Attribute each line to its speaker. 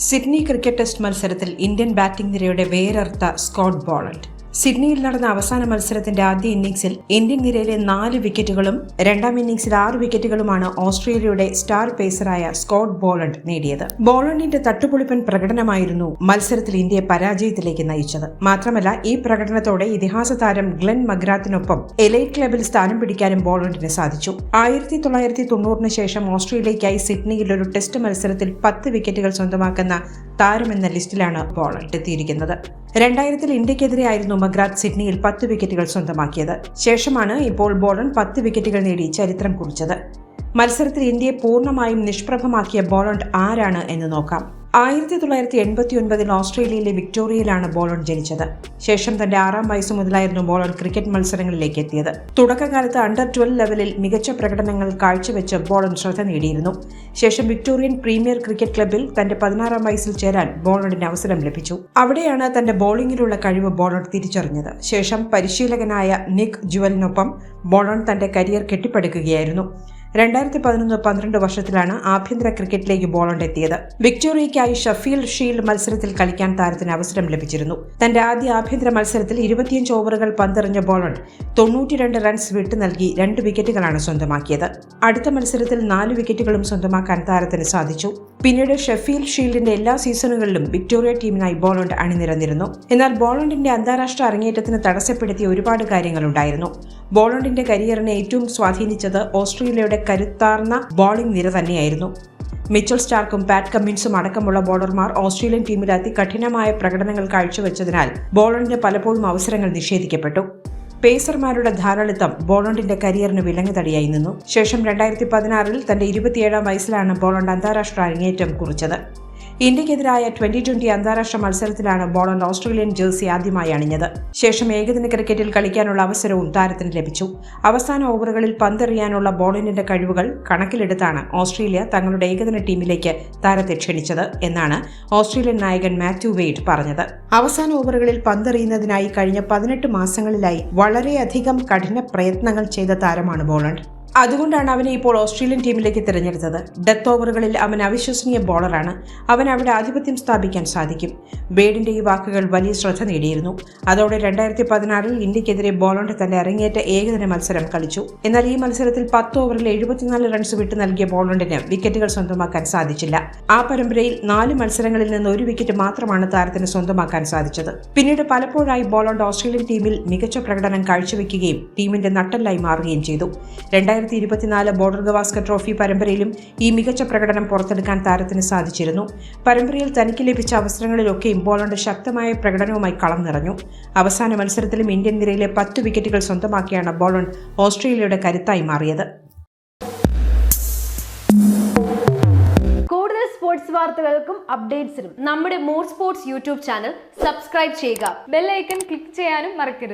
Speaker 1: Sydney cricket test മത്സരത്തിൽ Indian batting നിരയുടെ വേരർത്ത Scott Boland. സിഡ്നിയിൽ നടന്ന അവസാന മത്സരത്തിന്റെ ആദ്യ ഇന്നിംഗ്സിൽ ഇന്ത്യൻ നിരയിലെ 4 വിക്കറ്റുകളും രണ്ടാം ഇന്നിംഗ്സിൽ 6 വിക്കറ്റുകളുമാണ് ഓസ്ട്രേലിയയുടെ സ്റ്റാർ പേസറായ സ്കോട്ട് ബോളണ്ട് നേടിയത്. ബോളണ്ടിന്റെ തട്ടുപൊളിപ്പൻ പ്രകടനമായിരുന്നു മത്സരത്തിൽ ഇന്ത്യയെ പരാജയത്തിലേക്ക് നയിച്ചത്. മാത്രമല്ല, ഈ പ്രകടനത്തോടെ ഇതിഹാസ താരം ഗ്ലെൻ മഗ്രാത്തിനൊപ്പം എലൈറ്റ് ക്ലബിൽ സ്ഥാനം പിടിക്കാനും ബോളണ്ടിന് സാധിച്ചു. 1990 ശേഷം ഓസ്ട്രേലിയയ്ക്കായി സിഡ്നിയിൽ ഒരു ടെസ്റ്റ് മത്സരത്തിൽ 10 വിക്കറ്റുകൾ സ്വന്തമാക്കുന്ന താരമെന്ന ലിസ്റ്റിലാണ് ബോളണ്ട് എത്തിയിരിക്കുന്നത്. 2000 ഇന്ത്യക്കെതിരെയായിരുന്നു മഗ്രാത്ത് സിഡ്നിയിൽ 10 വിക്കറ്റുകൾ സ്വന്തമാക്കിയത്. ശേഷമാണ് ഇപ്പോൾ ബോളണ്ട് 10 വിക്കറ്റുകൾ നേടി ചരിത്രം കുറിച്ചത്. മത്സരത്തിൽ ഇന്ത്യയെ പൂർണ്ണമായും നിഷ്പ്രഭമാക്കിയ ബോളണ്ട് ആരാണ് എന്ന് നോക്കാം. 1989 ഓസ്ട്രേലിയയിലെ വിക്ടോറിയയിലാണ് ബോളണ്ട് ജനിച്ചത്. ശേഷം തന്റെ 6ാം വയസ്സ് മുതലായിരുന്നു ബോളണ്ട് ക്രിക്കറ്റ് മത്സരങ്ങളിലേക്ക് എത്തിയത്. തുടക്കകാലത്ത് അണ്ടർ 12 ലെവലിൽ മികച്ച പ്രകടനങ്ങൾ കാഴ്ചവെച്ച് ബോളണ്ട് ശ്രദ്ധ നേടിയിരുന്നു. ശേഷം വിക്ടോറിയൻ പ്രീമിയർ ക്രിക്കറ്റ് ക്ലബിൽ തന്റെ 16ാം വയസ്സിൽ ചേരാൻ ബോളണ്ടിന് അവസരം ലഭിച്ചു. അവിടെയാണ് തന്റെ ബോളിംഗിലുള്ള കഴിവ് ബോളണ്ട് തിരിച്ചറിഞ്ഞത്. ശേഷം പരിശീലകനായ നിക് ജുവലിനൊപ്പം ബോളണ്ട് തന്റെ കരിയർ കെട്ടിപ്പടുക്കുകയായിരുന്നു. 2011-12 വർഷത്തിലാണ് ആഭ്യന്തര ക്രിക്കറ്റിലേക്ക് ബോളണ്ട് എത്തിയത്. വിക്ടോറിയയ്ക്കായി ഷഫീൽഡ് ഷീൽഡ് മത്സരത്തിൽ കളിക്കാൻ താരത്തിന് അവസരം ലഭിച്ചിരുന്നു. തന്റെ ആദ്യ ആഭ്യന്തര മത്സരത്തിൽ 25 ഓവറുകൾ പന്തെറിഞ്ഞ ബോളണ്ട് 92 റൺസ് വിട്ടു നൽകി 2 വിക്കറ്റുകളാണ് സ്വന്തമാക്കിയത്. അടുത്ത മത്സരത്തിൽ 4 വിക്കറ്റുകളും സ്വന്തമാക്കാൻ താരത്തിന് സാധിച്ചു. പിന്നീട് ഷെഫീൽഡ് ഷീൽഡിന്റെ എല്ലാ സീസണുകളിലും വിക്ടോറിയ ടീമിനായി ബോളണ്ട് അണിനിരന്നിരുന്നു. എന്നാൽ ബോളണ്ടിന്റെ അന്താരാഷ്ട്ര അരങ്ങേറ്റത്തിന് തടസ്സപ്പെടുത്തിയ ഒരുപാട് കാര്യങ്ങളുണ്ടായിരുന്നു. ബോളണ്ടിന്റെ കരിയറിനെ ഏറ്റവും സ്വാധീനിച്ചത് ഓസ്ട്രേലിയയുടെ കരുത്താർന്ന ബോളിംഗ് നിര തന്നെയായിരുന്നു. മിച്ചൽ സ്റ്റാർക്കും പാറ്റ് കമ്മിൻസും അടക്കമുള്ള ബോളർമാർ ഓസ്ട്രേലിയൻ ടീമിൽ അതികഠിനമായ പ്രകടനങ്ങൾ കാഴ്ചവെച്ചതിനാൽ ബോളണ്ടിന് പലപ്പോഴും അവസരങ്ങൾ നിഷേധിക്കപ്പെട്ടു. പേസർമാരുടെ ധാരാളിത്തം ബോളണ്ടിന്റെ കരിയറിന് വിലങ്ങുതടിയായി നിന്നു. ശേഷം 2016 തന്റെ 27ാം വയസ്സിലാണ് ബോളണ്ട് അന്താരാഷ്ട്ര അരങ്ങേറ്റം കുറിച്ചത്. ഇന്ത്യക്കെതിരായ 2020 അന്താരാഷ്ട്ര മത്സരത്തിലാണ് ബോളണ്ട് ഓസ്ട്രേലിയൻ ജേഴ്സി ആദ്യമായി അണിഞ്ഞത്. ശേഷം ഏകദിന ക്രിക്കറ്റിൽ കളിക്കാനുള്ള അവസരവും താരത്തിന് ലഭിച്ചു. അവസാന ഓവറുകളിൽ പന്തെറിയാനുള്ള ബോളണ്ടിന്റെ കഴിവുകൾ കണക്കിലെടുത്താണ് ഓസ്ട്രേലിയ തങ്ങളുടെ ഏകദിന ടീമിലേക്ക് താരത്തെ ക്ഷണിച്ചത് എന്നാണ് ഓസ്ട്രേലിയൻ നായകൻ മാത്യു വെയ്ഡ് പറഞ്ഞത്. അവസാന ഓവറുകളിൽ പന്തെറിയുന്നതിനായി കഴിഞ്ഞ 18 മാസങ്ങളിലായി വളരെയധികം കഠിന പ്രയത്നങ്ങൾ ചെയ്ത താരമാണ് ബോളണ്ട്. അതുകൊണ്ടാണ് അവനെ ഇപ്പോൾ ഓസ്ട്രേലിയൻ ടീമിലേക്ക് തിരഞ്ഞെടുത്തത്. ഡെത്ത് ഓവറുകളിൽ അവൻ അവിശ്വസനീയ ബോളറാണ്. അവൻ അവിടെ ആധിപത്യം സ്ഥാപിക്കാൻ സാധിക്കും. ബേഡിന്റെ ഈ വാക്കുകൾ വലിയ ശ്രദ്ധ നേടിയിരുന്നു. അതോടെ 2016 ഇന്ത്യക്കെതിരെ ബോളണ്ട് തന്റെ അരങ്ങേറ്റ ഏകദിന മത്സരം കളിച്ചു. എന്നാൽ ഈ മത്സരത്തിൽ 10 ഓവറിൽ 74 റൺസ് വിട്ടു നൽകിയ ബോളണ്ടിന് വിക്കറ്റുകൾ സ്വന്തമാക്കാൻ സാധിച്ചില്ല. ആ പരമ്പരയിൽ 4 മത്സരങ്ങളിൽ നിന്ന് 1 വിക്കറ്റ് മാത്രമാണ് താരത്തിന് സ്വന്തമാക്കാൻ സാധിച്ചത്. പിന്നീട് പലപ്പോഴായി ബോളണ്ട് ഓസ്ട്രേലിയൻ ടീമിൽ മികച്ച പ്രകടനം കാഴ്ചവെക്കുകയും ടീമിന്റെ നട്ടെല്ലായി മാറുകയും ചെയ്തു. 2024 ബോർഡർ ഗവാസ്കർ ട്രോഫി പരമ്പരയിലും ഈ മികച്ച പ്രകടനം പുറത്തെടുക്കാൻ താരത്തിന് സാധിച്ചിരുന്നു. പരമ്പരയിൽ തനിക്ക് ലഭിച്ച അവസരങ്ങളിലൊക്കെയും ബോളണ്ട് ശക്തമായ പ്രകടനവുമായി കളം നിറഞ്ഞു. അവസാന മത്സരത്തിലും ഇന്ത്യൻ നിരയിലെ 10 വിക്കറ്റുകൾ സ്വന്തമാക്കിയാണ് ബോളണ്ട് ഓസ്ട്രേലിയയുടെ കരുത്തായി മാറിയത്.
Speaker 2: കൂടുതൽ സ്പോർട്സ് വാർത്തകൾക്കും അപ്ഡേറ്റ്സിനും നമ്മുടെ more sports YouTube channel subscribe ചെയ്യുക.
Speaker 3: ബെൽ ഐക്കൺ ക്ലിക്ക് ചെയ്യാനും മറക്കരുത്.